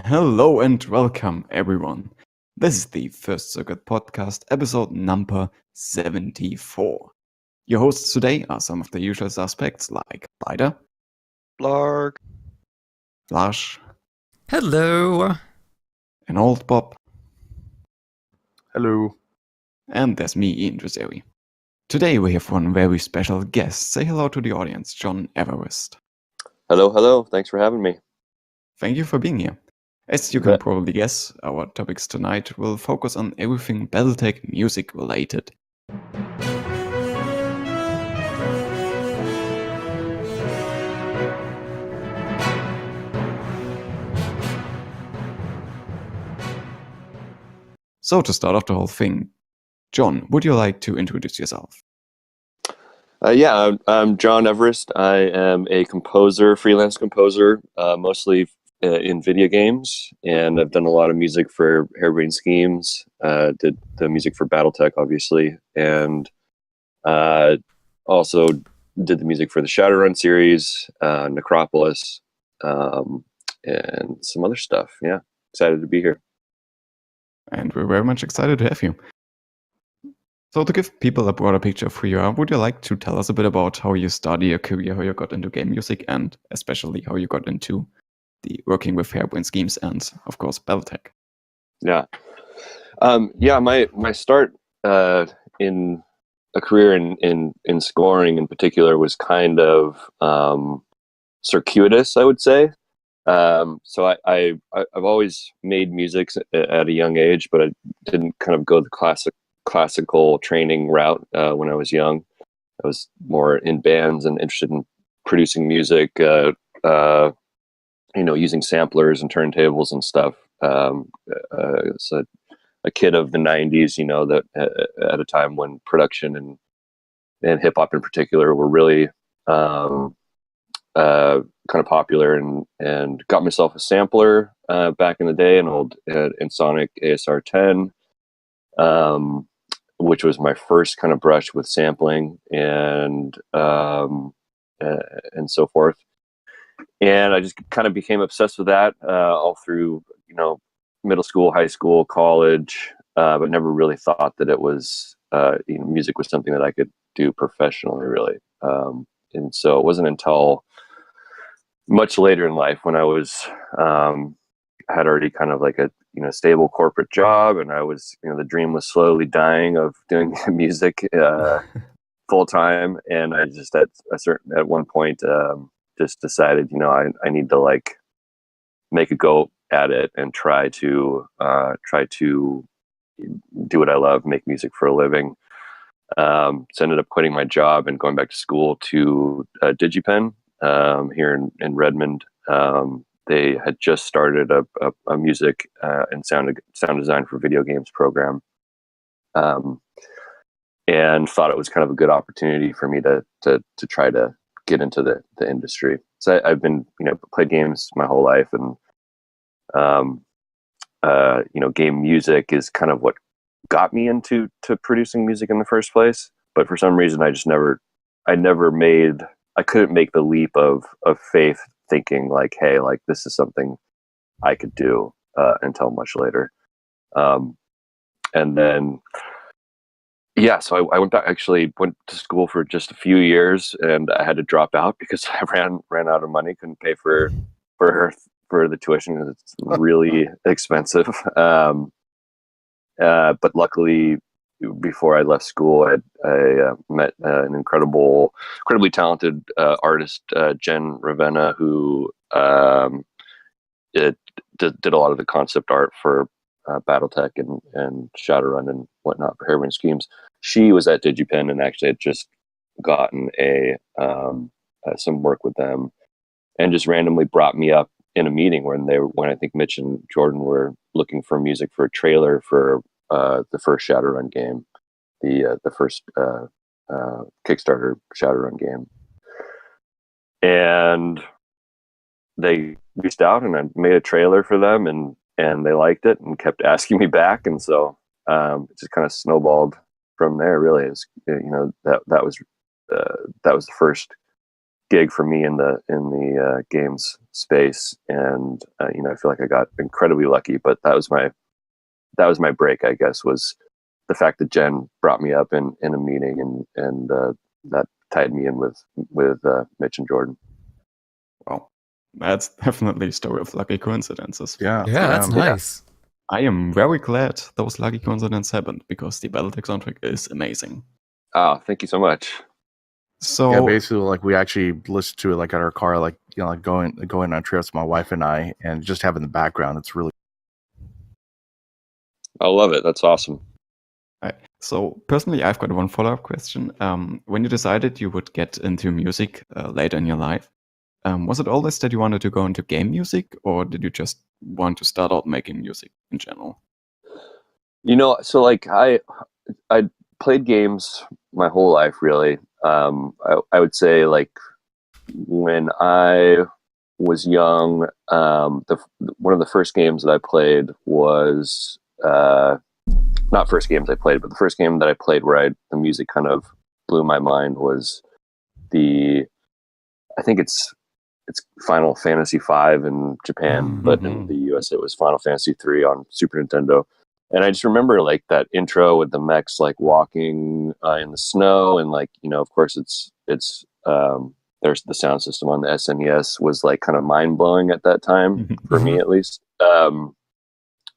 Hello and welcome, everyone. This is the First Circuit Podcast, episode number 74. Your hosts today are some of the usual suspects like Lider, Blarg, Lars, Hello. and Old Bob, hello. and there's me, Ian Drizeri. Today we have one very special guest. Say hello to the audience, Jon Everist. Hello. Thanks for having me. Thank you for being here. As you can probably guess, our topics tonight will focus on everything Battletech music related. So to start off the whole thing, Jon, would you like to introduce yourself? I'm Jon Everist. I am a composer, freelance composer, mostly in video games, and I've done a lot of music for Harebrained Schemes. Did the music for Battletech, obviously, and also did the music for the Shadowrun series, Necropolis, and some other stuff. Yeah, excited to be here. And we're very much excited to have you. So to give people a broader picture of who you are, would you like to tell us a bit about how you started your career, how you got into game music, and especially how you got into the working with Harebrained Schemes and, of course, Battletech? Yeah. My start in a career in scoring in particular was kind of circuitous, I would say. So I've always made music at a young age, but I didn't kind of go the classical training route when I was young. I was more in bands and interested in producing music, using samplers and turntables and stuff. So a kid of the 90s, that at a time when production and hip hop in particular were really kind of popular, and got myself a sampler back in the day, an old Ensoniq ASR 10, which was my first kind of brush with sampling and so forth. And I just kind of became obsessed with that all through, middle school, high school, college, but never really thought that it was, music was something that I could do professionally, really. And so it wasn't until much later in life when I was, had already kind of like a, stable corporate job, and I was, the dream was slowly dying of doing music full time. And I just at one point, just decided, I need to like make a go at it and try to do what I love, make music for a living. So ended up quitting my job and going back to school to DigiPen here in Redmond. They had just started a music and sound design for video games program, and thought it was kind of a good opportunity for me to try to get into the industry. So I've been, played games my whole life, and game music is kind of what got me into producing music in the first place. But for some reason, I couldn't make the leap of faith, thinking like, hey, like this is something I could do until much later. And then, so I went to school for just a few years, and I had to drop out because I ran out of money, couldn't pay for the tuition because it's really expensive. But luckily, before I left school, I met an incredibly talented artist, Jen Ravenna, who did a lot of the concept art for Battletech and Shadowrun and whatnot for Harebrained Schemes. She was at DigiPen and actually had just gotten some work with them, and just randomly brought me up in a meeting when I think Mitch and Jordan were looking for music for a trailer for the first Shadowrun game, the first Kickstarter Shadowrun game. And they reached out, and I made a trailer for them, and they liked it and kept asking me back. And so it just kind of snowballed from there, really. That was the first gig for me in the games space, and you know, I feel like I got incredibly lucky. But that was my break, I guess, was the fact that Jen brought me up in a meeting, and that tied me in with Mitch and Jordan. Wow, that's definitely a story of lucky coincidences. Yeah, Yeah, that's nice. I am very glad those lucky coincidences happened because the Battletech soundtrack is amazing. Oh, thank you so much. So yeah. Basically, like we actually listened to it like at our car, like you know, like going on trips, my wife and I, and just having the background. It's really. I love it. That's awesome. So personally, I've got one follow-up question. When you decided you would get into music later in your life, was it always that you wanted to go into game music, or did you just want to start out making music in general? You know, so like I played games my whole life, really. I would say like when I was young, one of the first games that I played was not first games I played, but the first game that I played where the music kind of blew my mind was I think it's Final Fantasy V in Japan, but in the US it was Final Fantasy III on Super Nintendo. And I just remember like that intro with the mechs like walking in the snow, and like, you know, of course it's there's the sound system on the SNES was like kind of mind blowing at that time for me at least.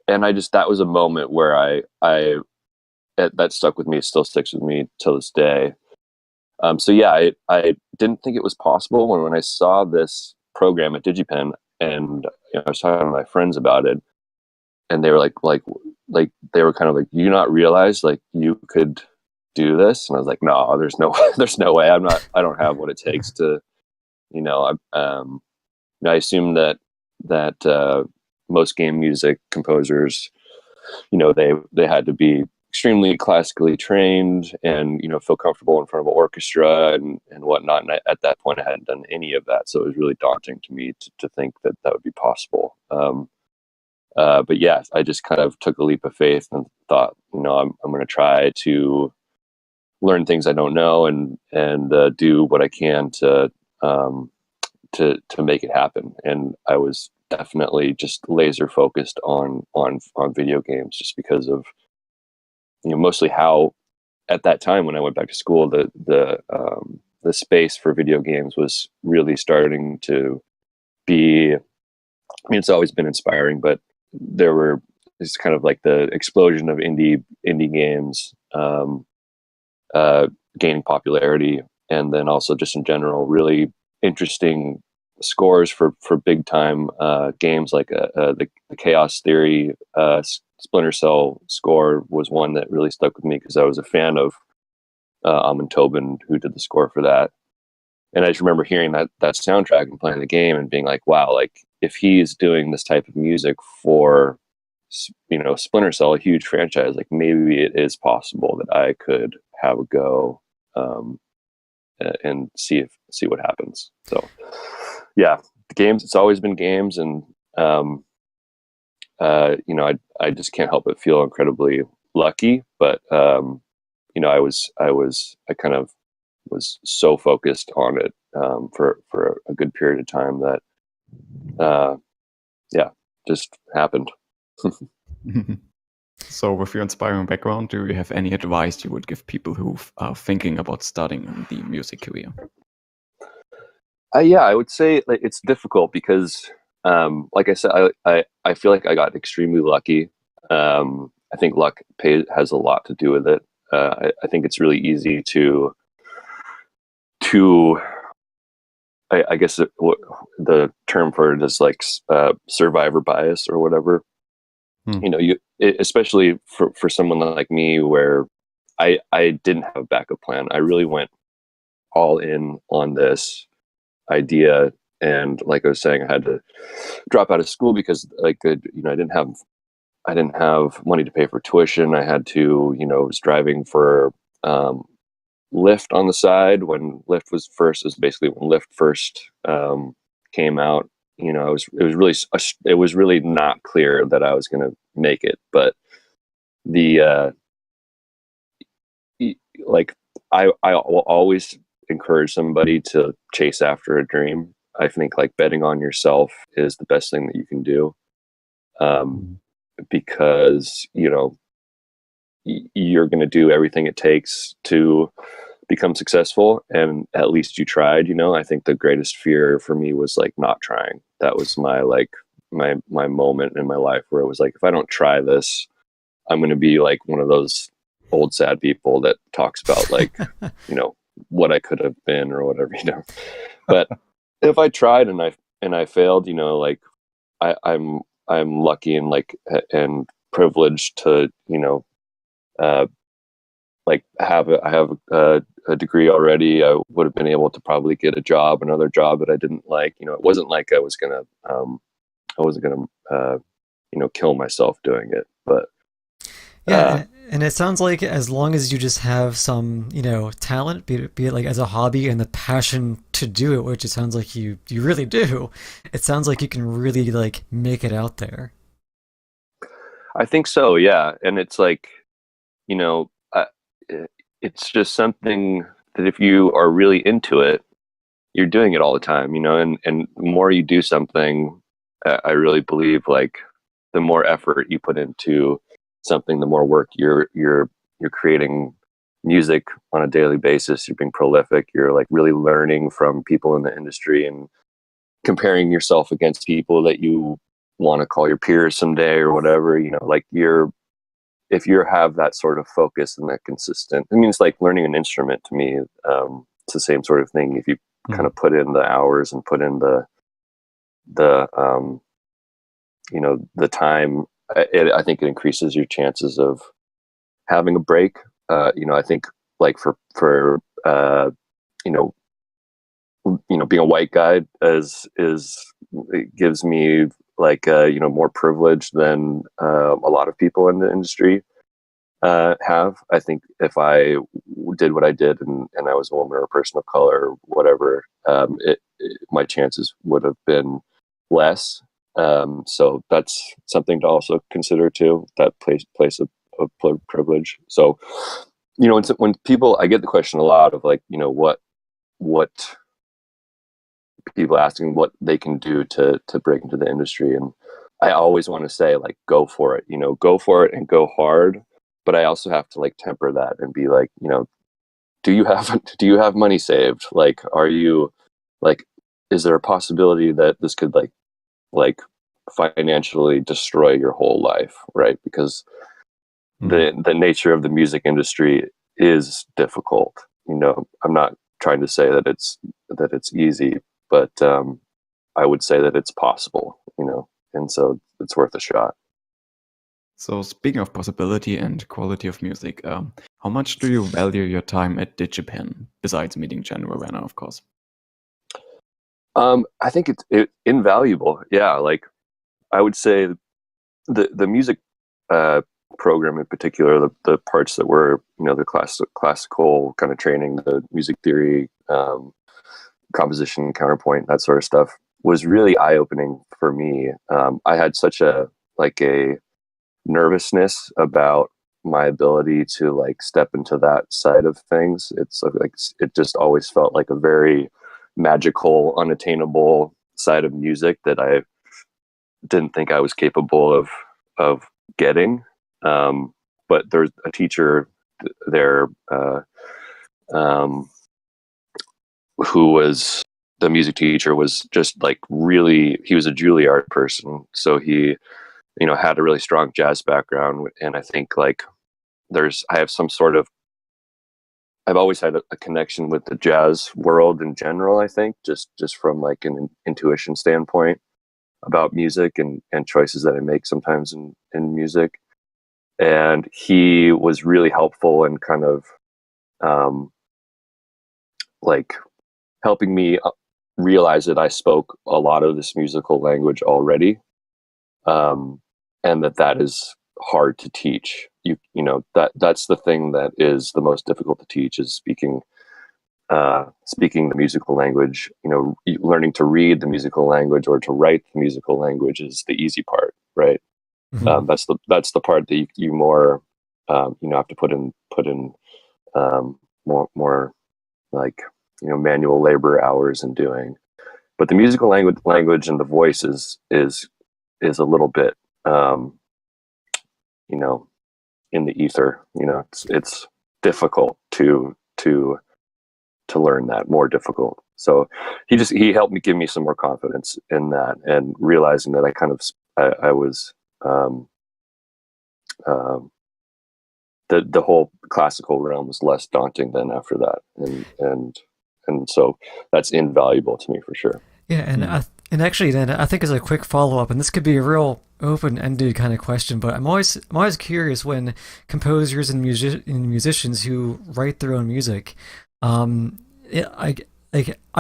And that was a moment where that stuck with me, still sticks with me till this day. So yeah, I didn't think it was possible when I saw this program at DigiPen, and you know, I was talking to my friends about it, and they were like they were kind of like, "Do you not realize like you could do this?" And I was like, "No, there's no way. I don't have what it takes to, you know." I assume that most game music composers, you know, they had to be extremely classically trained and, you know, feel comfortable in front of an orchestra and whatnot. And at that point, I hadn't done any of that, so it was really daunting to me to think that would be possible. But yeah, I just kind of took a leap of faith and thought, you know, I'm going to try to learn things I don't know and do what I can to make it happen. And I was definitely just laser focused on video games, just because of, you know, mostly how at that time when I went back to school, the space for video games was really starting to be. I mean, it's always been inspiring, but it's kind of like the explosion of indie games gaining popularity, and then also just in general, really interesting scores for big time games like the Chaos Theory Splinter Cell score was one that really stuck with me because I was a fan of Amon Tobin, who did the score for that. And I just remember hearing that soundtrack and playing the game and being like, wow, like if he's doing this type of music for, you know, Splinter Cell, a huge franchise, like maybe it is possible that I could have a go and see what happens. So yeah, the games, it's always been games, and you know, I just can't help but feel incredibly lucky. But you know, I kind of was so focused on it for a good period of time that yeah, just happened. So with your inspiring background, do you have any advice you would give people who are thinking about starting in the music career? Yeah, I would say like, it's difficult because like I said, I feel like I got extremely lucky. I think luck has a lot to do with it. I think it's really easy to I guess the term for it is like survivor bias or whatever. You know, especially for someone like me, where I didn't have a backup plan. I really went all in on this idea, and like I was saying, I had to drop out of school because like you know, I didn't have money to pay for tuition. I had to, you know, was driving for Lyft on the side when Lyft was first. It was basically when Lyft first came out. You know, it was really not clear that I was going to make it. But the like I will always encourage somebody to chase after a dream, I think like betting on yourself is the best thing that you can do. Because, you know, you're going to do everything it takes to become successful, and at least you tried. You know, I think the greatest fear for me was like not trying. That was my like my moment in my life where it was like, if I don't try this, I'm going to be like one of those old sad people that talks about like you know, what I could have been or whatever, you know. But if I tried and I failed, you know, like I'm lucky and like and privileged to, you know, like I have a degree already. I would have been able to probably get another job that I didn't like. You know, it wasn't like I wasn't gonna you know, kill myself doing it. But Yeah, and it sounds like as long as you just have some, you know, talent, be it like as a hobby and the passion to do it, which it sounds like you really do, it sounds like you can really like make it out there. I think so, yeah. And it's like, you know, it's just something that if you are really into it, you're doing it all the time, you know. And the more you do something, I really believe like the more effort you put into something, the more work you're creating music on a daily basis. You're being prolific. You're like really learning from people in the industry and comparing yourself against people that you want to call your peers someday or whatever, you know. Like if you have that sort of focus and that consistent, I mean, it's like learning an instrument to me. It's the same sort of thing. If you kind of put in the hours and put in the you know, the time, I think it increases your chances of having a break. You know, I think like for you know, being a white guy it gives me like you know, more privilege than a lot of people in the industry have. I think if I did what I did and I was a woman or a person of color or whatever, my chances would have been less. So that's something to also consider too. That place of privilege. So, you know, when people, I get the question a lot of like, you know, what people asking what they can do to break into the industry, and I always want to say like, go for it. You know, go for it and go hard. But I also have to like temper that and be like, you know, do you have money saved? Like, are you like, is there a possibility that this could like financially destroy your whole life, right? Because the nature of the music industry is difficult. You know, I'm not trying to say that it's easy, but I would say that it's possible, you know, and so it's worth a shot. So speaking of possibility and quality of music, how much do you value your time at DigiPen, besides meeting General Renner, of course? I think it's invaluable. Yeah, like I would say the music program in particular, the parts that were, you know, the classical kind of training, the music theory, composition, counterpoint, that sort of stuff, was really eye-opening for me. I had such a nervousness about my ability to like step into that side of things. It's like it just always felt like a very magical, unattainable side of music that I didn't think I was capable of getting. But there's a teacher there who was the music teacher, was just like really, he was a Juilliard person, so he, you know, had a really strong jazz background. And I think like I have some sort of, I've always had a connection with the jazz world in general. I think just from like an intuition standpoint about music and choices that I make sometimes in music. And he was really helpful in kind of like helping me realize that I spoke a lot of this musical language already, and that is hard to teach. You know, that's the thing that is the most difficult to teach, is speaking the musical language. You know, learning to read the musical language or to write the musical language is the easy part, right? Mm-hmm. That's the part that you more you know, have to put in more like manual labor hours and doing. But the musical language and the voice is a little bit, in the ether. It's difficult to learn that, more difficult. So he helped me, give me some more confidence in that, and realizing that I was the whole classical realm was less daunting than after that, and so that's invaluable to me for sure. Yeah, and actually, then I think as a quick follow up, and this could be a real open-ended kind of question, but I'm always curious when composers and musicians who write their own music, I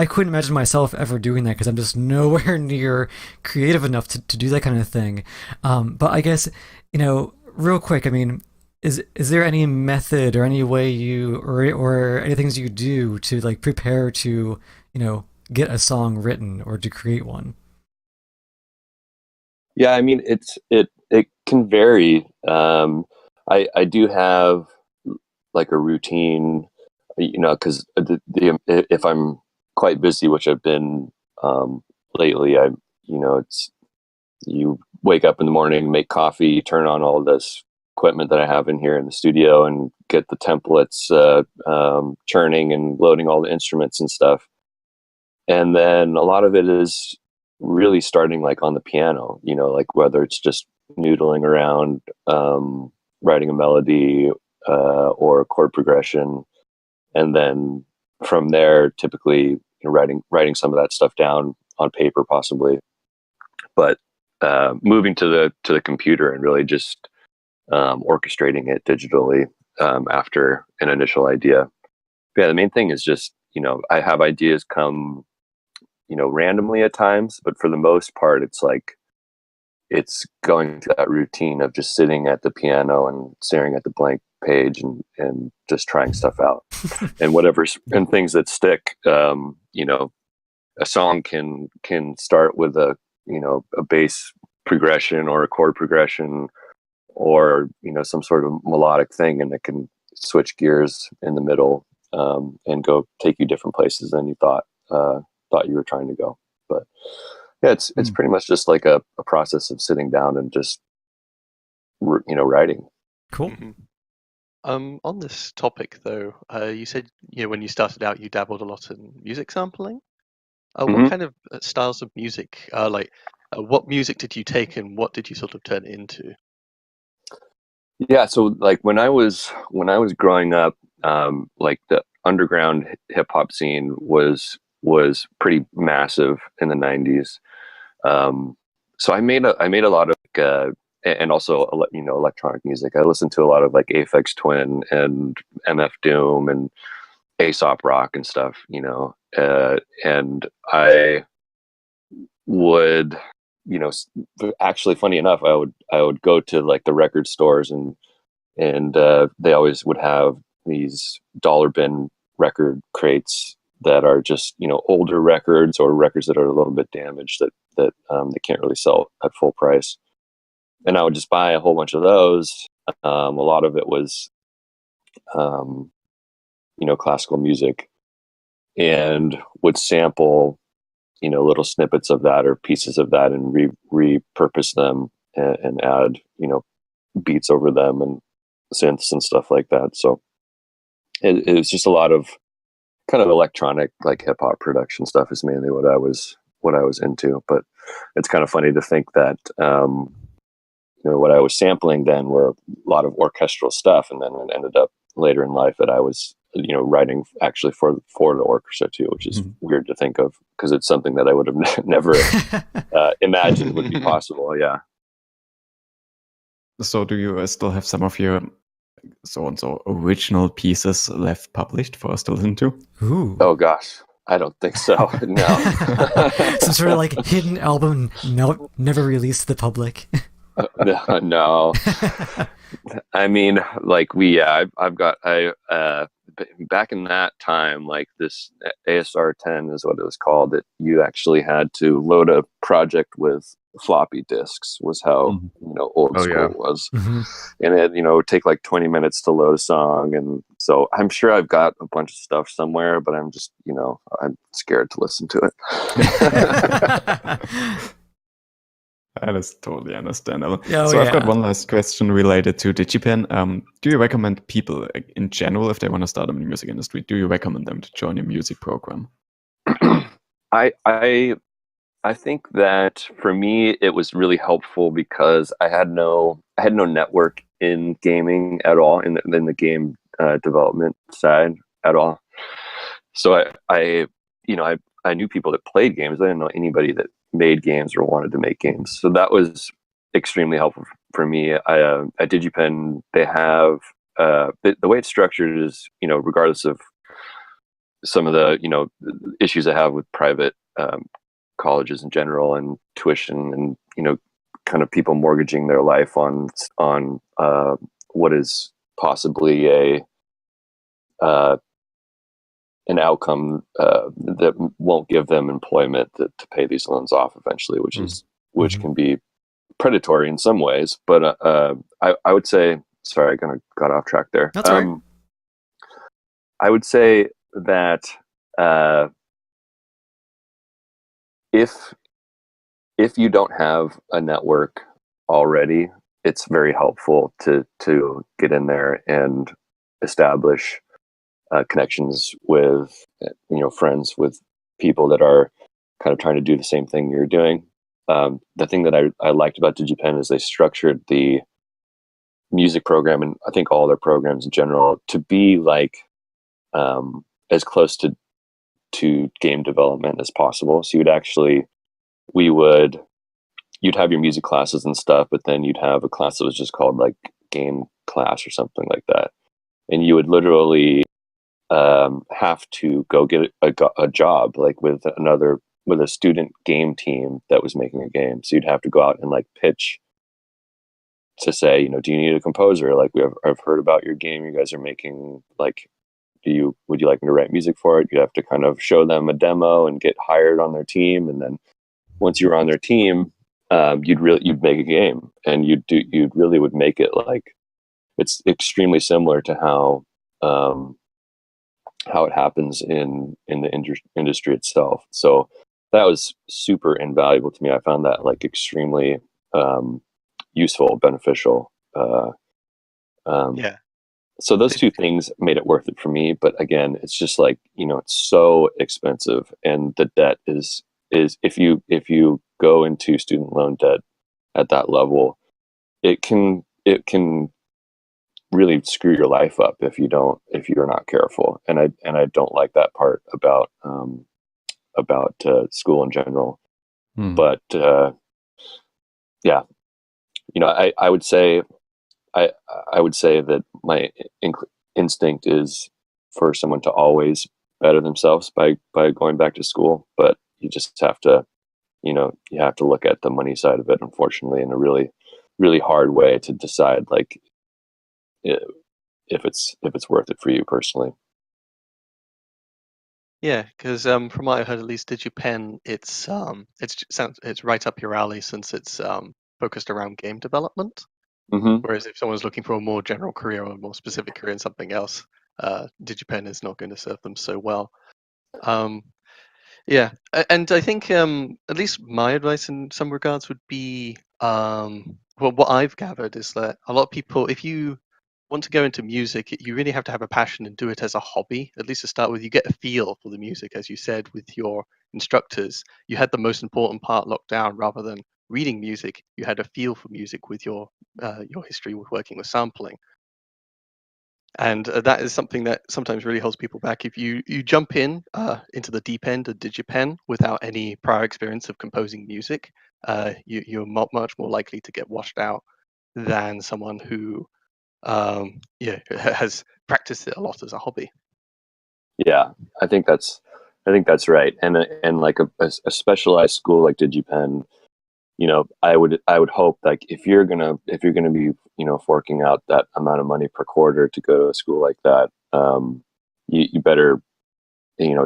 couldn't imagine myself ever doing that because I'm just nowhere near creative enough to do that kind of thing. But I guess, real quick, I mean, is there any method or any way you or any things you do to like prepare to get a song written or to create one? Yeah, I mean, it can vary. I do have like a routine, because if I'm quite busy, which I've been lately, it's you wake up in the morning, make coffee, turn on all this equipment that I have in here in the studio, and get the templates churning and loading all the instruments and stuff. And then a lot of it is really starting like on the piano, like whether it's just noodling around, writing a melody or a chord progression. And then from there, typically writing some of that stuff down on paper, possibly. But moving to the computer and really just orchestrating it digitally after an initial idea. But yeah, the main thing is just, I have ideas come randomly at times, but for the most part, it's going through that routine of just sitting at the piano and staring at the blank page and just trying stuff out. and things that stick. A song can start with a bass progression or a chord progression or some sort of melodic thing, and it can switch gears in the middle and go take you different places than you thought you were trying to go. But yeah, it's pretty much just like a process of sitting down and just writing. Cool. On this topic though, you said when you started out you dabbled a lot in music sampling. What kind of styles of music what music did you take and what did you sort of turn it into? Yeah, so like when I was growing up, like the underground hip hop scene was pretty massive in the 90s. So I made a lot of and also electronic music. I listened to a lot of like Aphex Twin and MF Doom and Aesop rock and stuff, and I would, actually, funny enough, I would go to like the record stores and they always would have these dollar bin record crates that are just older records or records that are a little bit damaged that they can't really sell at full price, and I would just buy a whole bunch of those. A lot of it was classical music, and would sample little snippets of that or pieces of that and repurpose them and add beats over them and synths and stuff like that. So it was just a lot of kind of electronic, like hip hop production stuff is mainly what I was into. But it's kind of funny to think that what I was sampling then were a lot of orchestral stuff, and then it ended up later in life that I was writing actually for the orchestra too, which is weird to think of because it's something that I would have never imagined would be possible. Yeah. So do you still have some of your so-and-so original pieces left published for us to listen to? Ooh. Oh gosh, I don't think so. No. Some sort of like hidden album never released to the public. No. I mean, like I've got back in that time, like this ASR 10 is what it was called, that you actually had to load a project with floppy disks was how old Oh, school yeah. was. Mm-hmm. And it it would take like 20 minutes to load a song, and so I'm sure I've got a bunch of stuff somewhere, but I'm just I'm scared to listen to it. That is totally understandable. Oh, So I've got yeah. one last question related to DigiPen. Do you recommend people in general, if they want to start in the music industry, do you recommend them to join a music program? I think that for me it was really helpful because I had no network in gaming at all, in the game development side at all. So I knew people that played games. I didn't know anybody that made games or wanted to make games. So that was extremely helpful for me. At DigiPen, they have the way it's structured is regardless of some of the issues I have with private colleges in general and tuition and kind of people mortgaging their life on what is possibly an outcome that won't give them employment to pay these loans off eventually, which can be predatory in some ways. But I would say, sorry, I kind of got off track there. That's all right. I would say that if you don't have a network already, it's very helpful to get in there and establish connections with friends, with people that are kind of trying to do the same thing you're doing. The thing that I liked about DigiPen is they structured the music program, and I think all their programs in general, to be like as close to game development as possible. So you'd have your music classes and stuff, but then you'd have a class that was just called like game class or something like that, and you would literally have to go get a job like with a student game team that was making a game. So you'd have to go out and like pitch to say, do you need a composer? Like I've heard about your game you guys are making. Like, would you like me to write music for it? You'd have to kind of show them a demo and get hired on their team, and then once you were on their team, you'd make a game, and you really would make it like it's extremely similar to how it happens in the industry itself. So that was super invaluable to me. I found that like extremely useful, beneficial. Yeah. So those two things made it worth it for me. But again, it's just like, it's so expensive, and the debt is if you go into student loan debt at that level, it can really screw your life up if you're not careful. And I don't like that part about school in general. But yeah, I would say that my instinct is for someone to always better themselves by going back to school, but you just have to you have to look at the money side of it, unfortunately, in a really, really hard way to decide like if it's worth it for you personally. Yeah, because from what I heard, at least DigiPen, it's right up your alley since it's focused around game development. Mm-hmm. Whereas if someone's looking for a more general career or a more specific career in something else, DigiPen is not going to serve them so well. Yeah, and I think at least my advice in some regards would be, well, what I've gathered is that a lot of people, if you want to go into music, you really have to have a passion and do it as a hobby. At least to start with, you get a feel for the music, as you said, with your instructors. You had the most important part locked down rather than reading music. You had a feel for music with your history with working with sampling. And that is something that sometimes really holds people back. If you jump into the deep end of DigiPen without any prior experience of composing music, you're much more likely to get washed out than someone who has practiced it a lot as a hobby. Yeah, I think that's right. And like a specialized school like DigiPen, I would hope like if you're gonna be forking out that amount of money per quarter to go to a school like that, you better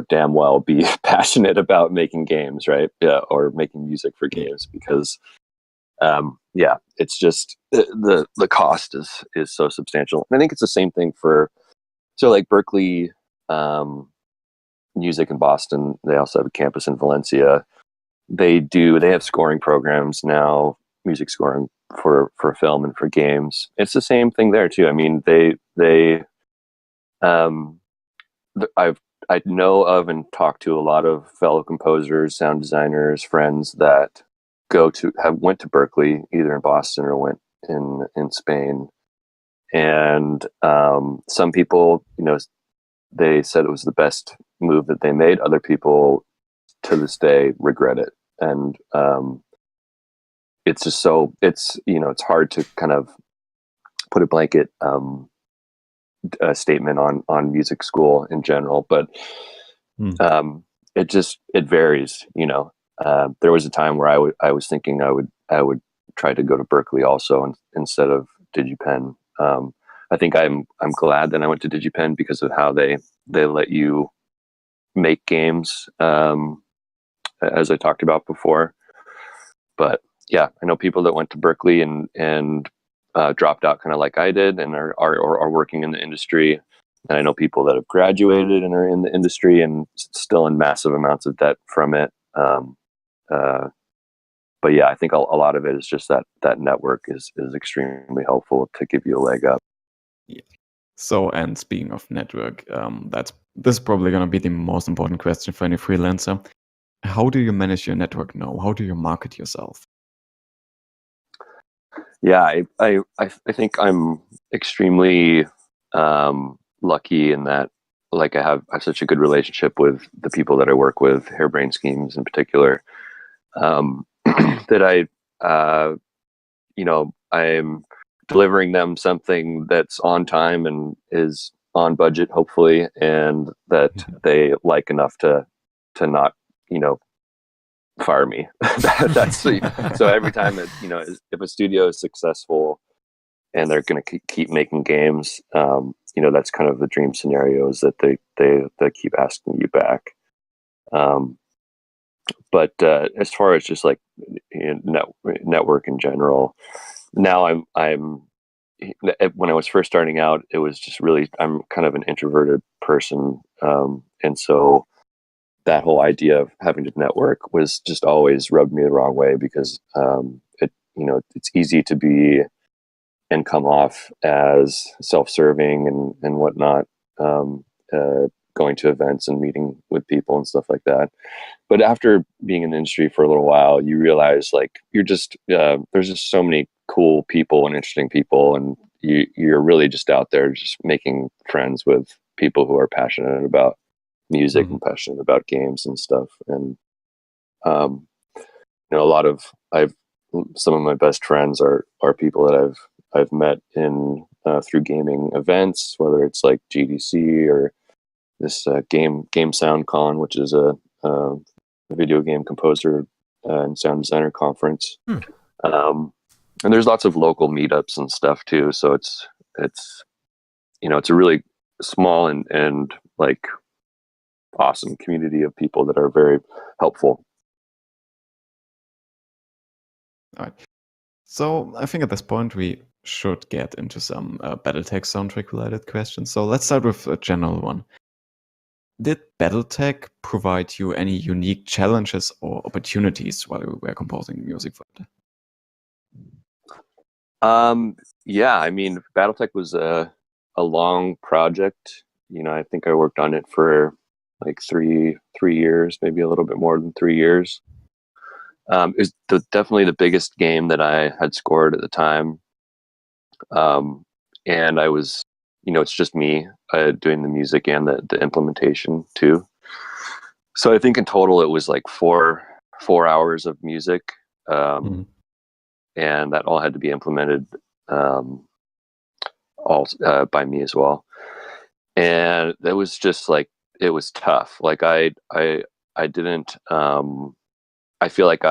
damn well be passionate about making games, right? Yeah, or making music for games, because it's just the cost is so substantial. And I think it's the same thing for, so like Berkeley Music in Boston. They also have a campus in Valencia. They have scoring programs now, music scoring for film and for games. It's the same thing there too. I mean, I know of and talk to a lot of fellow composers, sound designers, friends that went to Berkeley, either in Boston or went in Spain. And some people, they said it was the best move that they made. Other people to this day regret it. And it's just it's hard to kind of put a blanket statement on music school in general, but it varies. There was a time where I was thinking I would try to go to Berkeley also instead of DigiPen. I think I'm glad that I went to DigiPen because of how they let you make games, as I talked about before. But yeah, I know people that went to Berkeley and dropped out kind of like I did, and are working in the industry. And I know people that have graduated and are in the industry and still in massive amounts of debt from it. But yeah, I think a lot of it is just that network is extremely helpful to give you a leg up. Yeah. So, and speaking of network, this is probably going to be the most important question for any freelancer. How do you manage your network now? How do you market yourself? Yeah, I think I'm extremely lucky in that, like, I have such a good relationship with the people that I work with, Harebrained Schemes in particular, that I'm delivering them something that's on time and is on budget, hopefully, and that they like enough to not, fire me. That's so every time if a studio is successful and they're going to keep making games, that's kind of the dream scenario, is that they keep asking you back. But as far as just like network in general, now I'm when I was first starting out, it was just really, I'm kind of an introverted person, and so that whole idea of having to network was just always rubbed me the wrong way, because it's easy to be and come off as self-serving and whatnot, going to events and meeting with people and stuff like that. But after being in the industry for a little while, you realize, like, you're just there's just so many cool people and interesting people, and you're really just out there just making friends with people who are passionate about music and passionate about games and stuff. And a lot of some of my best friends are people that I've met in through gaming events, whether it's like GDC or this Game Sound Con, which is a video game composer and sound designer conference. And there's lots of local meetups and stuff too. So it's a really small and like awesome community of people that are very helpful. All right. So I think at this point we should get into some Battletech soundtrack related questions. So let's start with a general one. Did Battletech provide you any unique challenges or opportunities while you were composing music for it? Yeah, I mean, Battletech was a long project. I think I worked on it for like three years, maybe a little bit more than 3 years. It was definitely the biggest game that I had scored at the time. And I was, it's just me doing the music and the implementation too. So I think in total it was like four hours of music. And that all had to be implemented all by me as well. And it was just like, it was tough. Like I didn't, I feel like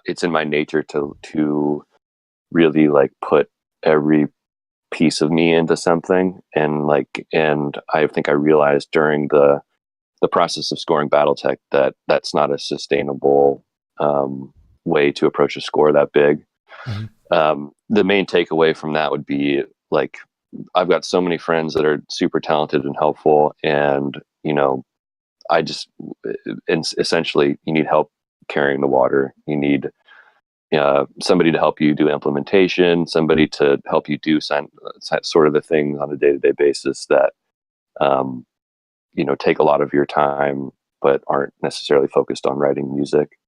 it's in my nature to really like put every piece of me into something. And I think I realized during the process of scoring Battletech that that's not a sustainable way to approach a score that big. The main takeaway from that would be, like, I've got so many friends that are super talented and helpful, and essentially you need help carrying the water. You need somebody to help you do implementation, somebody to help you do sort of the things on a day-to-day basis that take a lot of your time but aren't necessarily focused on writing music.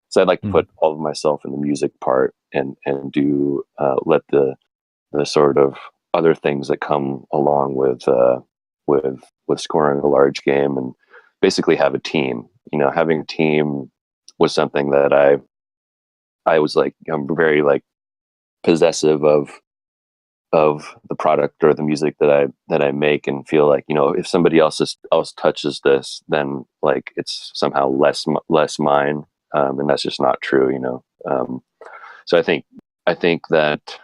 So I'd like to put all of myself in the music part and do let the sort of other things that come along with scoring a large game, and basically have a team. Having a team was something that I was like, I'm very like possessive of the product or the music that I make, and feel like, if somebody else touches this, then like it's somehow less mine, and that's just not true. So I think that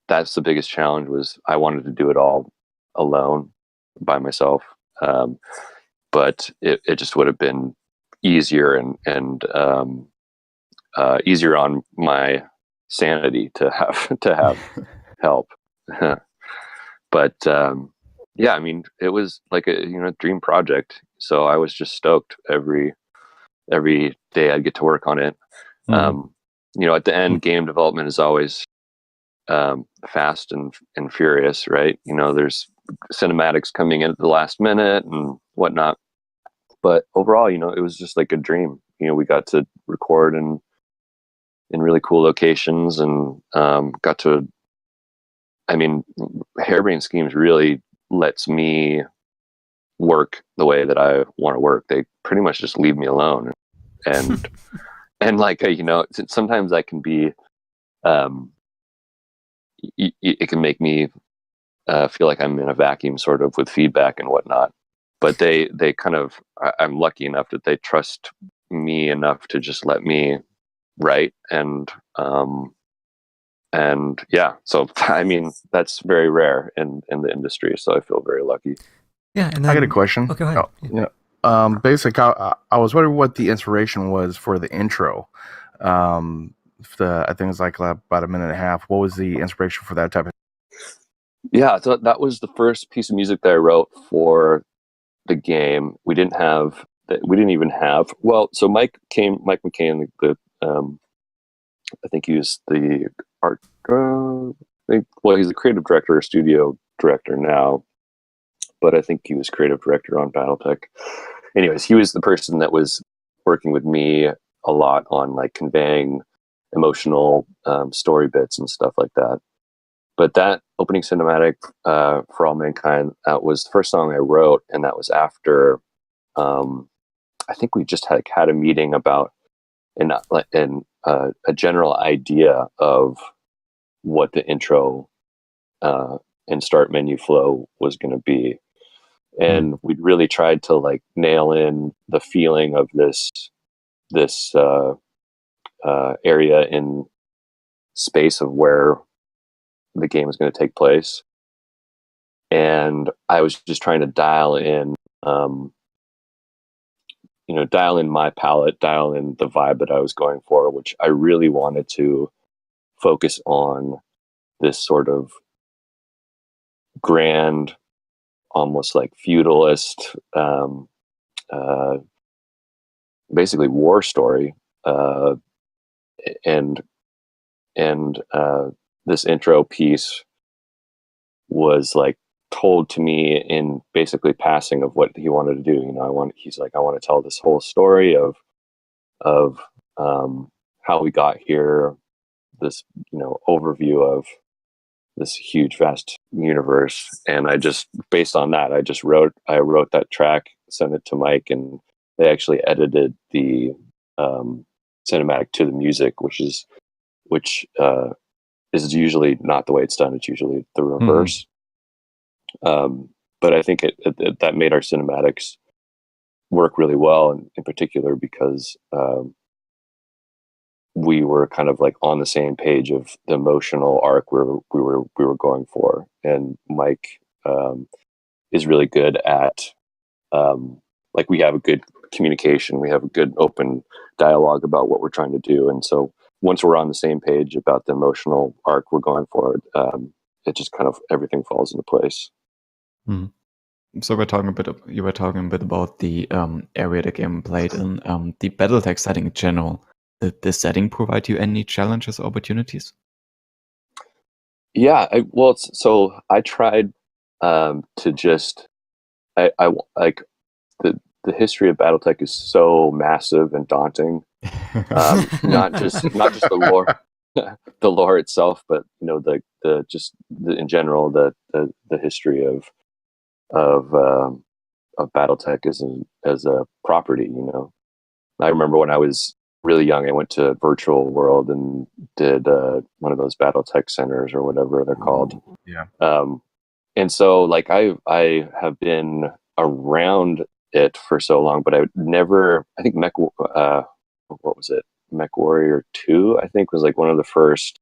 that's the biggest challenge. Was I wanted to do it all alone by myself, but it just would have been easier and easier on my sanity to have help. But yeah, I mean, it was like a dream project. So I was just stoked every day I'd get to work on it. At the end, game development is always fast and furious, right? There's cinematics coming in at the last minute and whatnot. But overall, it was just like a dream. We got to record in really cool locations, and got to. I mean, Harebrained Schemes really lets me work the way that I want to work. They pretty much just leave me alone, and and like sometimes I can be, it can make me feel like I'm in a vacuum, sort of, with feedback and whatnot. But they kind of, I'm lucky enough that they trust me enough to just let me write, and yeah, so I mean, that's very rare in the industry, so I feel very lucky. Yeah, and then, I got a question. Oh, go ahead. Basically, I was wondering what the inspiration was for the intro. I think it was like about a minute and a half. What was the inspiration for that type of? Yeah, so that was the first piece of music that I wrote for the game. We didn't even have. Well, so Mike McCain, I think he was the art. He's the creative director or studio director now, but I think he was creative director on Battletech. Anyways, he was the person that was working with me a lot on like conveying emotional story bits and stuff like that. But that opening cinematic for All Mankind, that was the first song I wrote, and that was after I think we just had a meeting about a general idea of what the intro and start menu flow was going to be, and we'd really tried to like nail in the feeling of this area in space of where the game is going to take place. And I was just trying to dial in my palette, dial in the vibe that I was going for, which I really wanted to focus on this sort of grand, almost like feudalist, basically war story, and this intro piece was like told to me in basically passing of what he wanted to do. He's like, I want to tell this whole story of how we got here, this overview of this huge vast universe. And I just, based on that, I wrote that track, sent it to Mike, and they actually edited the cinematic to the music, which is usually not the way it's done. It's usually the reverse. But I think that made our cinematics work really well, in particular because we were kind of like on the same page of the emotional arc we were going for. And Mike is really good at like, we have a good communication, we have a good open dialogue about what we're trying to do, and so once we're on the same page about the emotional arc we're going for, it just kind of everything falls into place. So you were talking a bit about the area the game played in, the Battletech setting in general. Did this setting provide you any challenges or opportunities? Yeah, so I tried to just I like the history of Battletech is so massive and daunting. Not just the lore, the lore itself, but in general the history of Battletech as a property. I remember when I was really young, I went to Virtual World and did one of those Battletech centers or whatever they're called. Yeah. And so like I have been around it for so long, but I think what was it? Mech Warrior 2, I think, was like one of the first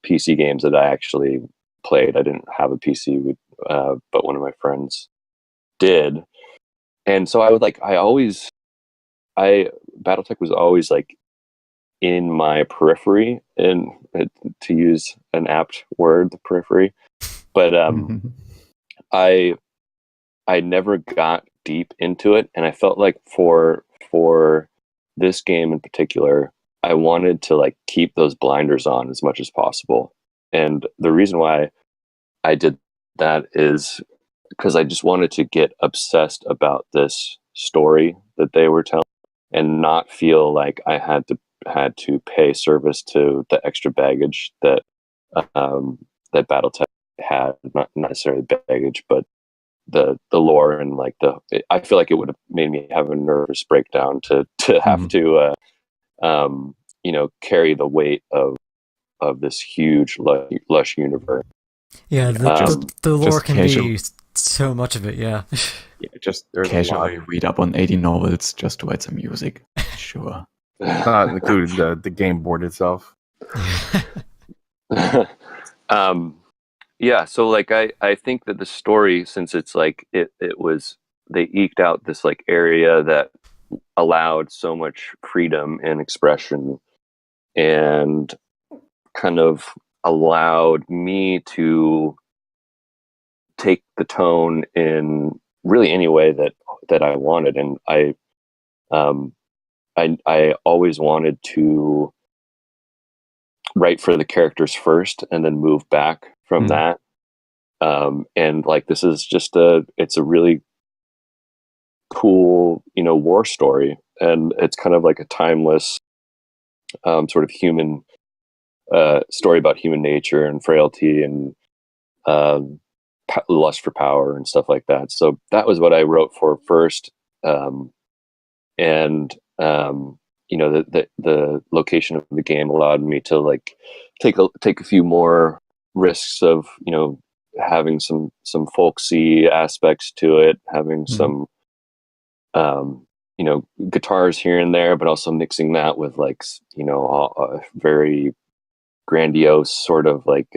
PC games that I actually played. I didn't have a PC, but one of my friends did. And so Battletech was always like in my periphery, and to use an apt word, the periphery. But I never got deep into it, and I felt like for this game in particular, I wanted to like keep those blinders on as much as possible. And the reason why I did that is because I just wanted to get obsessed about this story that they were telling, and not feel like I had to pay service to the extra baggage that that Battletech had. Not necessarily baggage, but the lore, and like I feel like it would have made me have a nervous breakdown to have to carry the weight of this huge lush universe. Yeah, the lore can be so much of it. Yeah. Yeah, just casually read up on 80 novels just to write some music. Sure. Not including the game board itself. Yeah, so like I think that the story, since it's like it was, they eked out this like area that allowed so much freedom and expression, and kind of allowed me to take the tone in really any way that I wanted. And I always wanted to write for the characters first and then move back from that. And like, this is just it's a really cool, war story. And it's kind of like a timeless sort of human story about human nature and frailty and lust for power and stuff like that. So that was what I wrote for first. And the location of the game allowed me to like take a few more risks of having some folksy aspects to it, having some guitars here and there, but also mixing that with like a very grandiose sort of like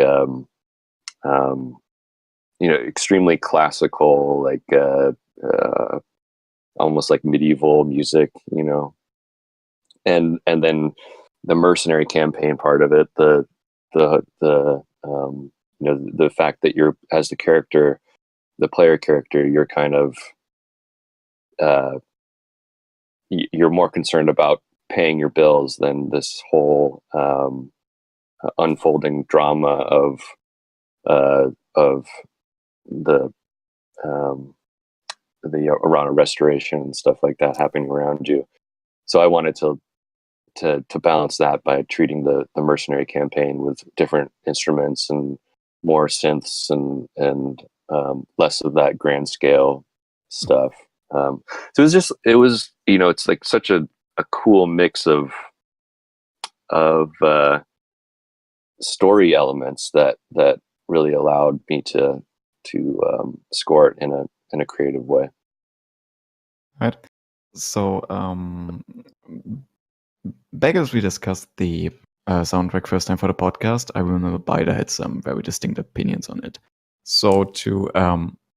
extremely classical, like almost like medieval music, and then the mercenary campaign part of it, the fact that you're, as the player character, you're kind of you're more concerned about paying your bills than this whole unfolding drama of the Arana restoration and stuff like that happening around you. So I wanted to balance that by treating the mercenary campaign with different instruments and more synths and less of that grand scale stuff. So it was it's like such a cool mix of story elements that really allowed me to score it in a creative way. Right. So back as we discussed the soundtrack first time for the podcast, I remember Bida had some very distinct opinions on it. So to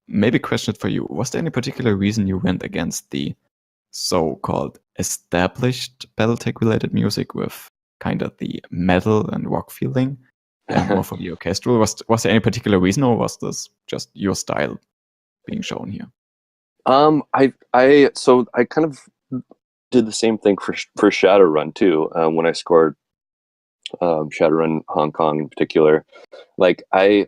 maybe question it for you, was there any particular reason you went against the so-called established Battletech related music with kind of the metal and rock feeling and more for the orchestral? Was there any particular reason, or was this just your style being shown here? I kind of did the same thing for Shadowrun too. When I scored Shadowrun Hong Kong in particular, like I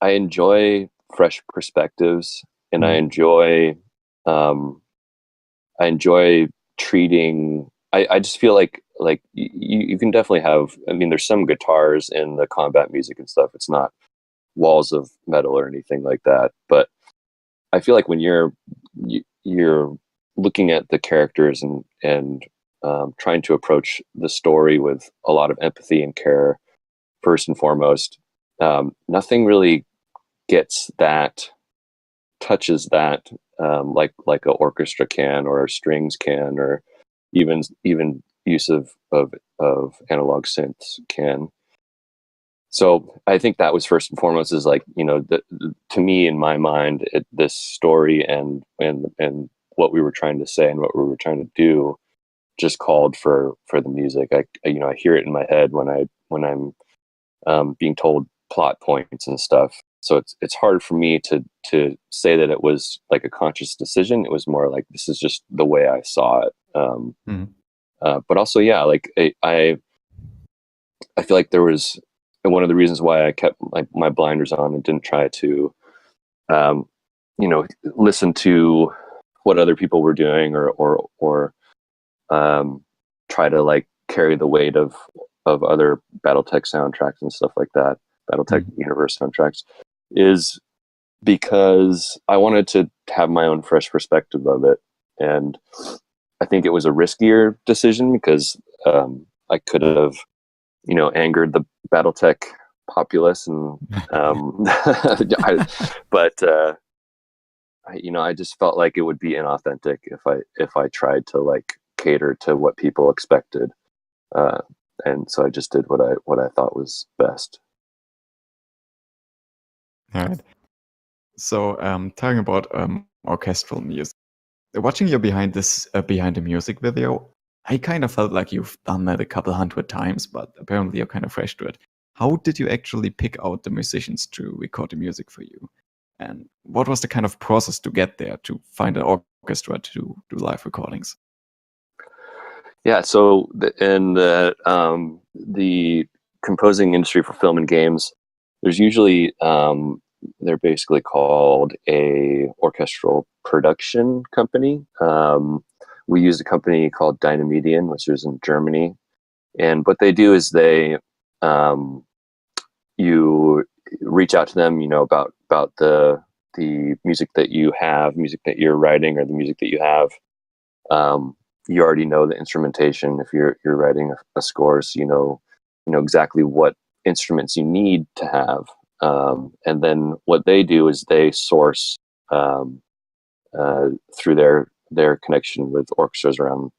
enjoy fresh perspectives, and I enjoy treating. I just feel like you can definitely have. I mean, there's some guitars in the combat music and stuff. It's not walls of metal or anything like that, but I feel like when you're looking at the characters and trying to approach the story with a lot of empathy and care, first and foremost, nothing really touches that like an orchestra can, or strings can, or even use of analog synths can. So I think that was first and foremost, is like, to me, in my mind, this story and what we were trying to say and what we were trying to do just called for the music. I hear it in my head when I'm being told plot points and stuff. So it's hard for me to say that it was like a conscious decision. It was more like, this is just the way I saw it. But also, yeah, like I feel like there was, and one of the reasons why I kept my blinders on and didn't try to, listen to what other people were doing, or try to like carry the weight of other Battletech soundtracks and stuff like that, Battletech universe soundtracks, is because I wanted to have my own fresh perspective of it. And I think it was a riskier decision because I could have, angered the Battletech populace, and I just felt like it would be inauthentic if I tried to like cater to what people expected, and so I just did what I thought was best. All right. So, talking about orchestral music, watching you behind the music video, I kind of felt like you've done that a couple hundred times, but apparently you're kind of fresh to it. How did you actually pick out the musicians to record the music for you? And what was the kind of process to get there, to find an orchestra to do live recordings? Yeah, so in the composing industry for film and games, there's usually they're basically called a orchestral production company. We used a company called Dynamedion, which is in Germany, and what they do is they you reach out to them, about the music that you have, music that you're writing, or the music that you have. You already know the instrumentation if you're writing a score, so you know exactly what instruments you need to have. And then what they do is they source through their connection with orchestras around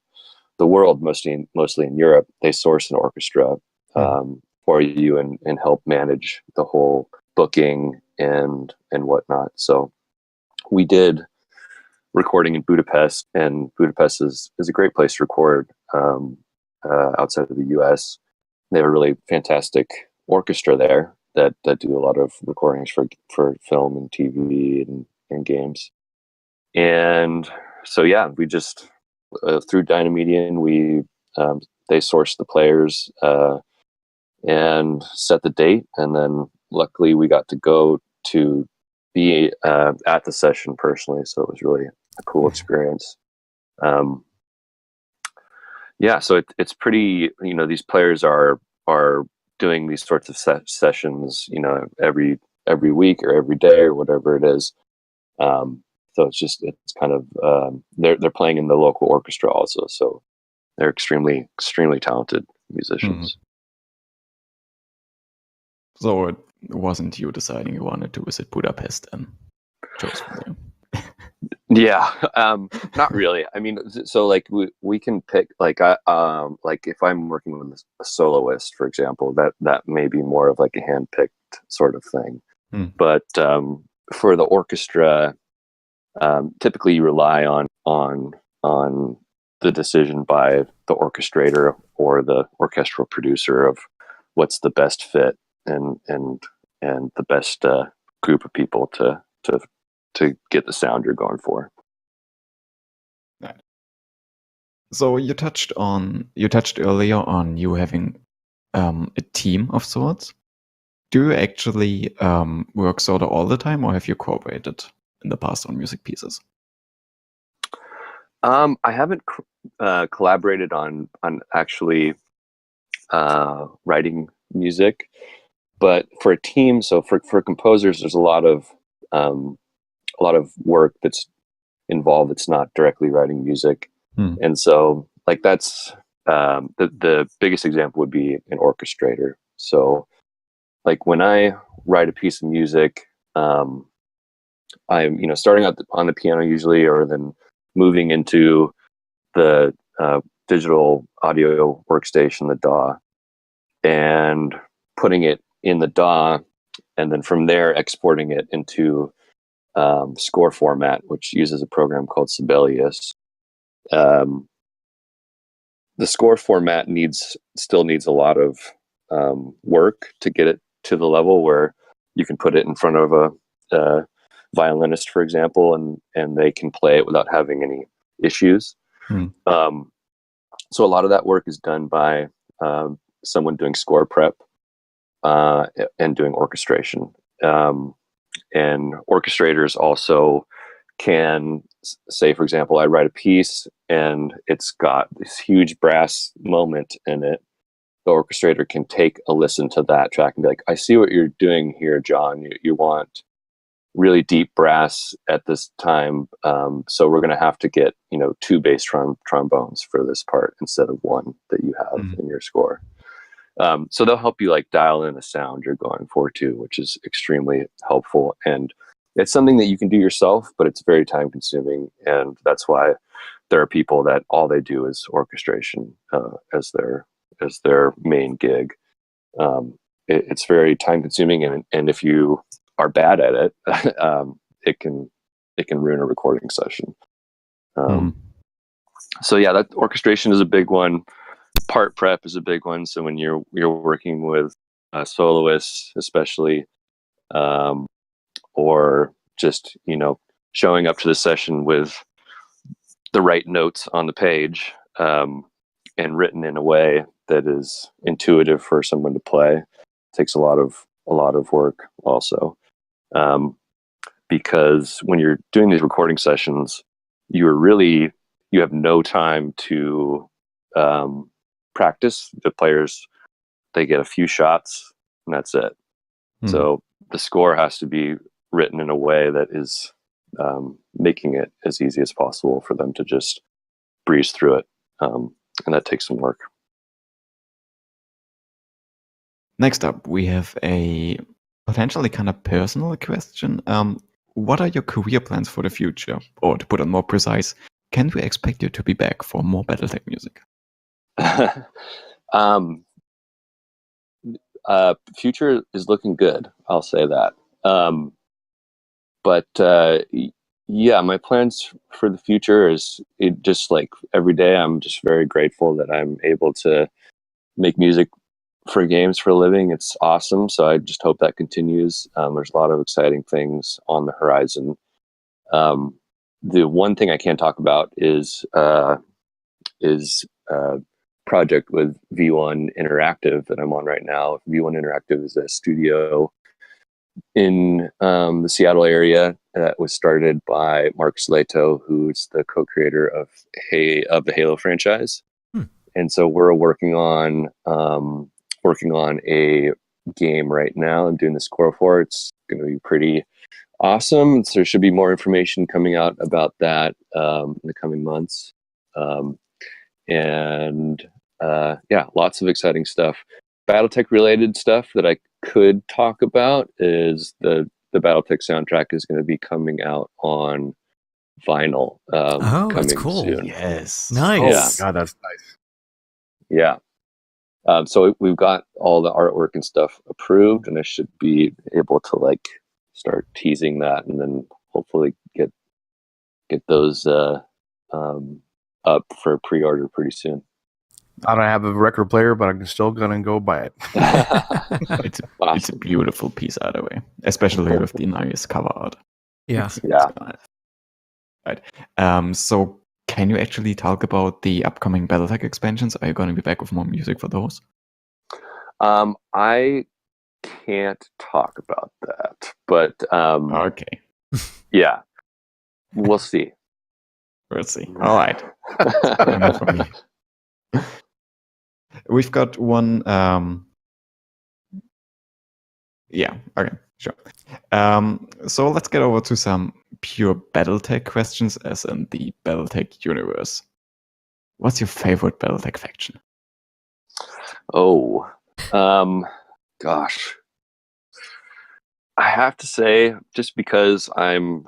the world, mostly in Europe. They source an orchestra for you and help manage the whole booking and whatnot. So we did recording in Budapest, and Budapest is a great place to record outside of the US. They have a really fantastic orchestra there that do a lot of recordings for film and TV and games. And so, yeah, we just through Dynamedion, they sourced the players and set the date, and then luckily we got to go to be at the session personally, so it was really a cool experience. Yeah, so it's pretty, these players are doing these sorts of sessions, every week or every day or whatever it is. So it's kind of they're playing in the local orchestra also, so they're extremely talented musicians. So it wasn't you deciding you wanted to visit Budapest and chose from there. Yeah, not really. I mean, so like we can pick like like if I'm working with a soloist, for example, that may be more of like a hand-picked sort of thing. But for the orchestra, typically you rely on the decision by the orchestrator or the orchestral producer of what's the best fit and the best group of people to get the sound you're going for. Right. So you touched earlier on you having a team of sorts. Do you actually work sort of all the time, or have you cooperated in the past on music pieces? I haven't collaborated on actually writing music, but for a team, so for composers, there's a lot of work that's involved. It's not directly writing music, and so like that's the biggest example would be an orchestrator. So like when I write a piece of music, I'm starting out on the piano usually, or then moving into the digital audio workstation, the DAW, and putting it in the DAW, and then from there exporting it into score format, which uses a program called Sibelius. The score format still needs a lot of work to get it to the level where you can put it in front of a violinist, for example, and they can play it without having any issues. So a lot of that work is done by someone doing score prep and doing orchestration. And orchestrators also can say, for example, I write a piece and it's got this huge brass moment in it. The orchestrator can take a listen to that track and be like, I see what you're doing here, John. You want really deep brass at this time. So we're going to have to get, 2 bass trombones for this part instead of 1 that you have in your score. So they'll help you like dial in the sound you're going for too, which is extremely helpful. And it's something that you can do yourself, but it's very time consuming. And that's why there are people that all they do is orchestration as their main gig. It's very time consuming. And if you are bad at it, it can ruin a recording session. So yeah, that orchestration is a big one. Part prep is a big one. So when you're working with soloists, especially, or just showing up to the session with the right notes on the page and written in a way that is intuitive for someone to play, takes a lot of work also. Because when you're doing these recording sessions, you have no time to practice. The players, they get a few shots and that's it. So the score has to be written in a way that is making it as easy as possible for them to just breeze through it. And that takes some work. Next up, we have a potentially kind of personal question. What are your career plans for the future? Or to put it more precise, can we expect you to be back for more Battletech music? Future is looking good. I'll say that. But yeah, my plans for the future is just like every day. I'm just very grateful that I'm able to make music for games for a living. It's awesome. So I just hope that continues. There's a lot of exciting things on the horizon. The one thing I can't talk about is project with V1 Interactive that I'm on right now. V1 Interactive is a studio in the Seattle area that was started by Mark Slato, who's the co-creator of the Halo franchise. And so we're working on a game right now and doing the score for it. It's going to be pretty awesome. So there should be more information coming out about that in the coming months. Yeah, lots of exciting stuff. Battletech related stuff that I could talk about is the Battletech soundtrack is going to be coming out on vinyl Oh, coming that's cool. soon. Yes. Nice. God, that's nice. Yeah. So we've got all the artwork and stuff approved, and I should be able to like start teasing that, and then hopefully get those up for pre-order pretty soon. I don't have a record player, but I'm still gonna go buy it. It's a beautiful piece either way, especially with the nice cover art. Yeah. Yeah. Nice. Right. So can you actually talk about the upcoming Battletech expansions? Are you going to be back with more music for those? I can't talk about that, but Okay, yeah, we'll see. we'll see. All right. Enough from me. We've got one. Yeah. Okay. Sure. So let's get over to some pure Battletech questions, as in the Battletech universe. What's your favorite Battletech faction? Oh, gosh, I have to say, just because I'm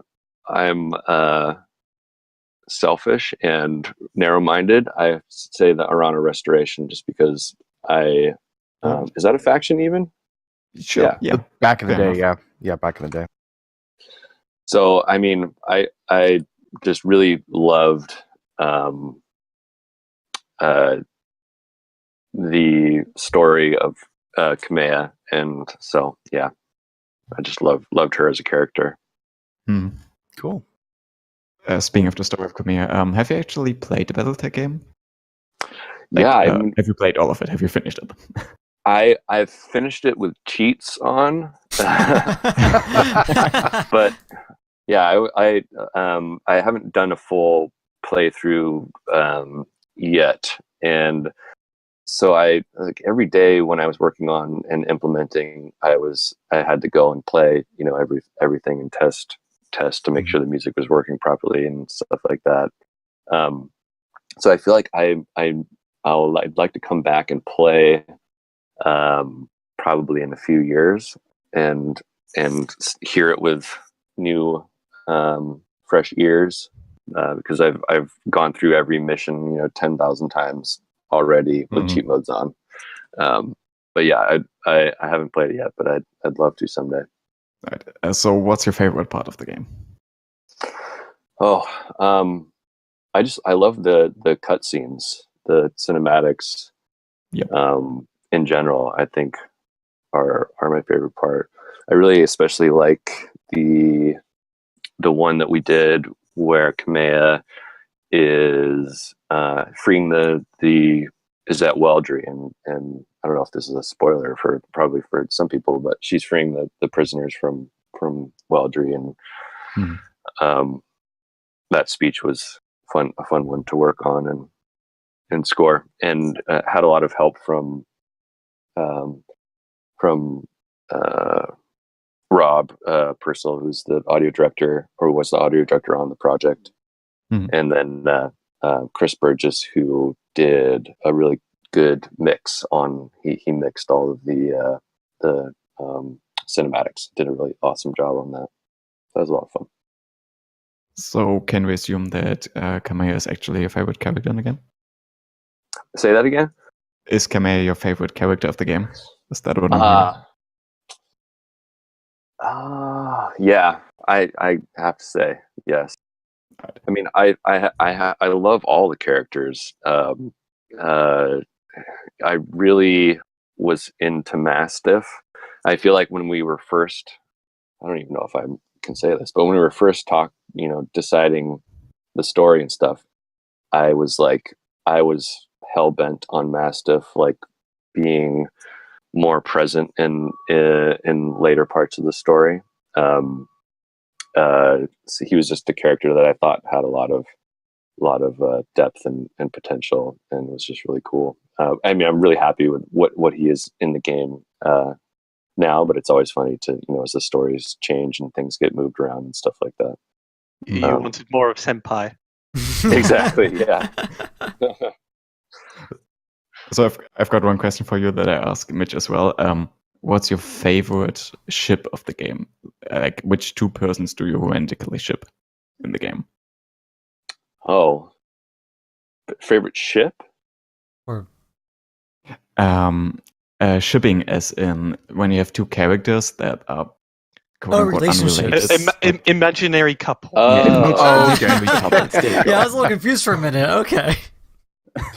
selfish and narrow-minded, I say the Arana Restoration, just because is that a faction even? Sure. Yeah. Back in the Fair day, enough. yeah, back in the day. So I mean, I just really loved the story of Kamea, and so yeah, I just loved her as a character. Hmm. Cool. Speaking of the story of Khmer, have you actually played the Battletech game? Yeah, have you played all of it? Have you finished it? I've finished it with cheats on, but yeah, I haven't done a full playthrough yet, and so I like every day when I was working on and implementing, I had to go and play, everything and test to make sure the music was working properly and stuff like that. So I feel like I'd like to come back and play probably in a few years and hear it with new fresh ears, because I've gone through every mission 10,000 times already with cheat modes on. But yeah, I haven't played it yet, but I'd love to someday. Right. So what's your favorite part of the game? Oh, I love the cutscenes, the cinematics. Yep. In general, I think are my favorite part. I really especially like the one that we did where Kamea is freeing the is at Weldry, and I don't know if this is a spoiler for some people, but she's freeing the prisoners from Weldry, and that speech was a fun one to work on and score, and had a lot of help from Rob Purcell, who's the audio director, or was the audio director on the project, and then Chris Burgess, who did a really good mix on. He mixed all of the cinematics. Did a really awesome job on that. That was a lot of fun. So can we assume that Kamea is actually your favorite character in the game? Say that again. Is Kamea your favorite character of the game? Is that what I'm hearing? Yeah, I have to say yes. I mean, I love all the characters. I really was into Mastiff. I feel like when we were first, I don't even know if I can say this, but when we were first deciding the story and stuff, I was hell bent on Mastiff, like being more present in later parts of the story. So he was just a character that I thought had a lot of depth and potential, and was just really cool. I mean, I'm really happy with what he is in the game now, but it's always funny to as the stories change and things get moved around and stuff like that. You wanted more of Senpai. Exactly. Yeah. So I've got one question for you that I ask Mitch as well. What's your favorite ship of the game? Like, which two persons do you romantically ship in the game? Oh, favorite ship? Or Shipping, as in when you have two characters that are quote-unquote relationships. unrelated. Imaginary couple. Yeah, okay. imaginary couples. There you go. yeah, I was a little confused for a minute. Okay,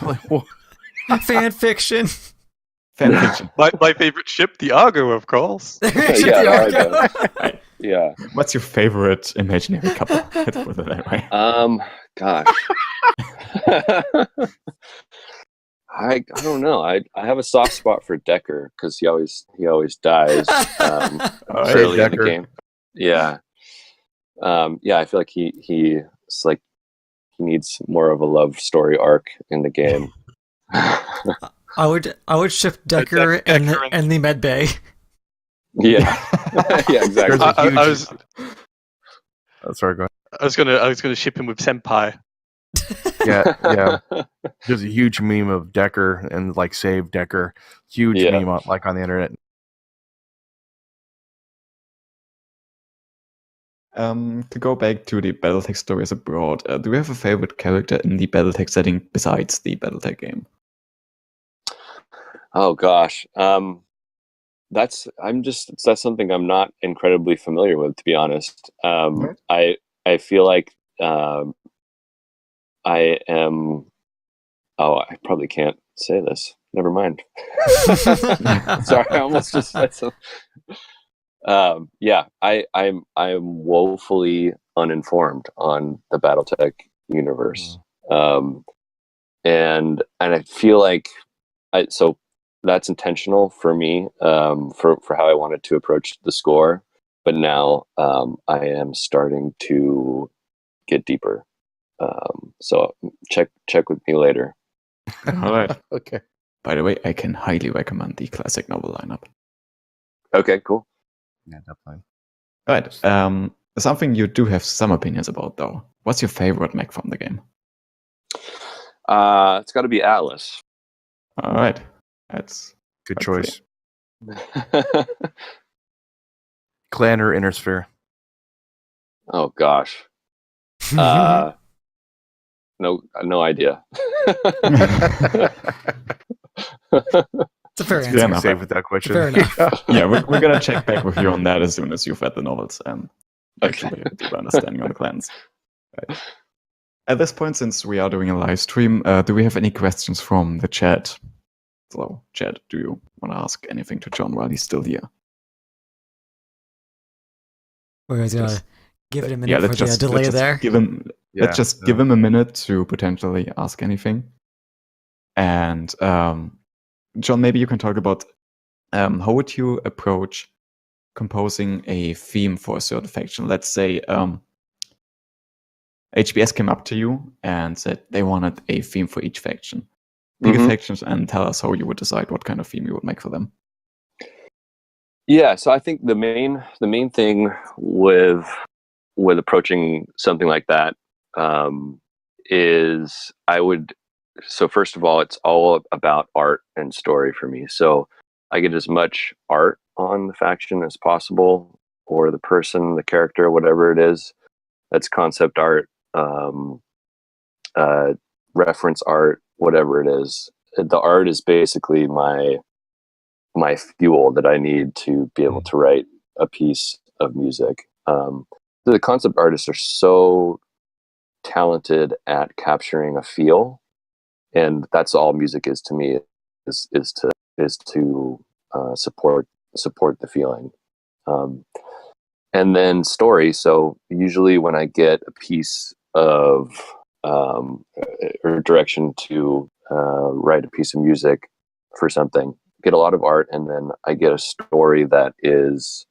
Like, what? fan fiction. Fan fiction. My favorite ship, the Argo, of course. Yeah, Argo. Right. Yeah. What's your favorite imaginary couple? Let's put it that way. Gosh. I don't know. I have a soft spot for Decker because he always dies early in the game. Yeah. Yeah, I feel like it's like he needs more of a love story arc in the game. I would ship Decker and the med bay. Yeah. Yeah, exactly. Sorry, go ahead. I was gonna ship him with Senpai. Yeah. There's a huge meme of Decker and like save Decker. Huge meme on the internet. To go back to the Battletech stories abroad, do you have a favorite character in the Battletech setting besides the Battletech game? Oh gosh, that's something I'm not incredibly familiar with, to be honest. I feel like I am. Oh, I probably can't say this. Never mind. Sorry, I almost just said something. Yeah, I'm woefully uninformed on the Battletech universe, and I feel like so that's intentional for me, for how I wanted to approach the score. But now I am starting to get deeper. So check with me later. All right. Okay. By the way, I can highly recommend the classic novel lineup. Okay, cool. Yeah, definitely. All right. Something you do have some opinions about, though. What's your favorite mech from the game? It's got to be Atlas. All right. That's good choice. Clan or Inner Sphere? Oh gosh. No idea. It's a fair answer. enough. Safe with that question. Fair enough. Yeah, we're gonna check back with you on that as soon as you've read the novels and actually have a deeper understanding on the clans. Right. At this point, since we are doing a live stream, do we have any questions from the chat? So, chat, do you want to ask anything to Jon while he's still here? Whereas give it a minute for the delay there. Let's just give him a minute to potentially ask anything. And Jon, maybe you can talk about how would you approach composing a theme for a certain faction? Let's say HBS came up to you and said they wanted a theme for each faction. Pick a factions and tell us how you would decide what kind of theme you would make for them. Yeah, so I think the main thing with approaching something like that is so first of all, it's all about art and story for me. So I get as much art on the faction as possible, or the person, the character, whatever it is. That's concept art, reference art, whatever it is. The art is basically my fuel that I need to be able to write a piece of music. The concept artists are so talented at capturing a feel, and that's all music is to me, is to support the feeling. And then story. So usually when I get a piece of or direction to write a piece of music for something, get a lot of art, and then I get a story that is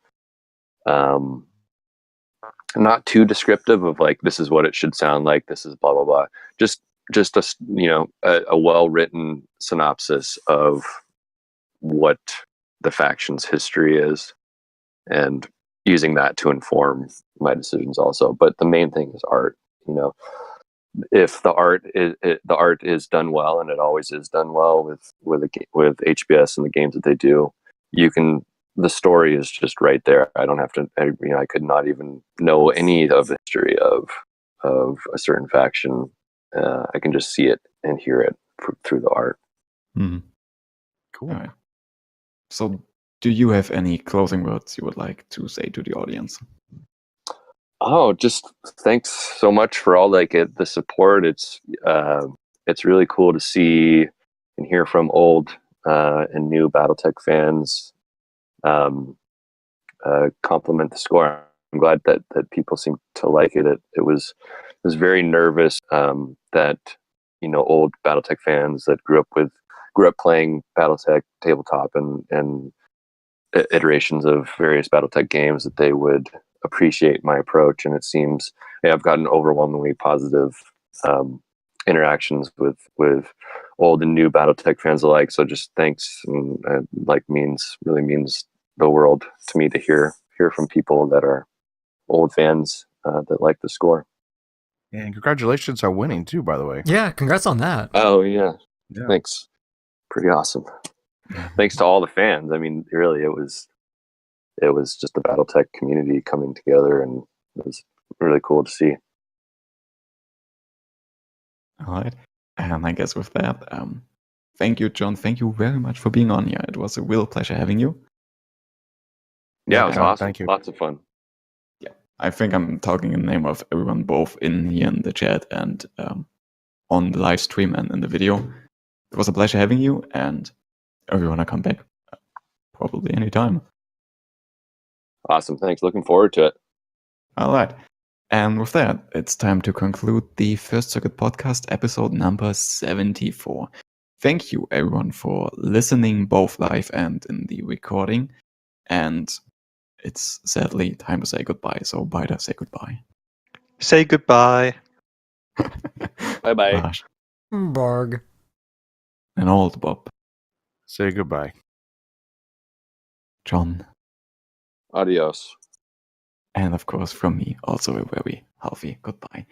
not too descriptive of like, this is what it should sound like, this is blah blah blah. Just a well-written synopsis of what the faction's history is, and using that to inform my decisions also. But the main thing is art. If the art is done well, and it always is done well with HBS and the games that they do, the story is just right there. I don't have to. I could not even know any of the history of a certain faction I can just see it and hear it through the art. Mhm. Cool. All right. So, do you have any closing words you would like to say to the audience? Oh, just thanks so much for all the support. It's really cool to see and hear from old and new Battletech fans compliment the score. I'm glad that people seem to like it. It was very nervous that old Battletech fans that grew up playing Battletech tabletop and iterations of various Battletech games, that they would appreciate my approach. And it seems I've gotten overwhelmingly positive interactions with old and new Battletech fans alike. So just thanks, and really means the world to me to hear from people that are old fans that like the score. And congratulations on winning too, by the way. Yeah, congrats on that. Oh yeah, Yeah. thanks. Pretty awesome. Thanks to all the fans. I mean, really, it was just the Battletech community coming together, and it was really cool to see. All right. And I guess with that, thank you, Jon. Thank you very much for being on here. It was a real pleasure having you. Yeah, it was Jon, awesome. thank you. Lots of fun. I think I'm talking in the name of everyone, both in here in the chat and on the live stream and in the video. It was a pleasure having you, and everyone, I come back probably anytime. Awesome. Thanks. Looking forward to it. All right. And with that, it's time to conclude the First Circuit podcast episode number 74. Thank you, everyone, for listening both live and in the recording. And it's sadly time to say goodbye. So, Bida, say goodbye. Say goodbye. Bye-bye. Lars Barg. and old Bob, Say goodbye. Jon, Adios. and of course from me, also a very healthy goodbye.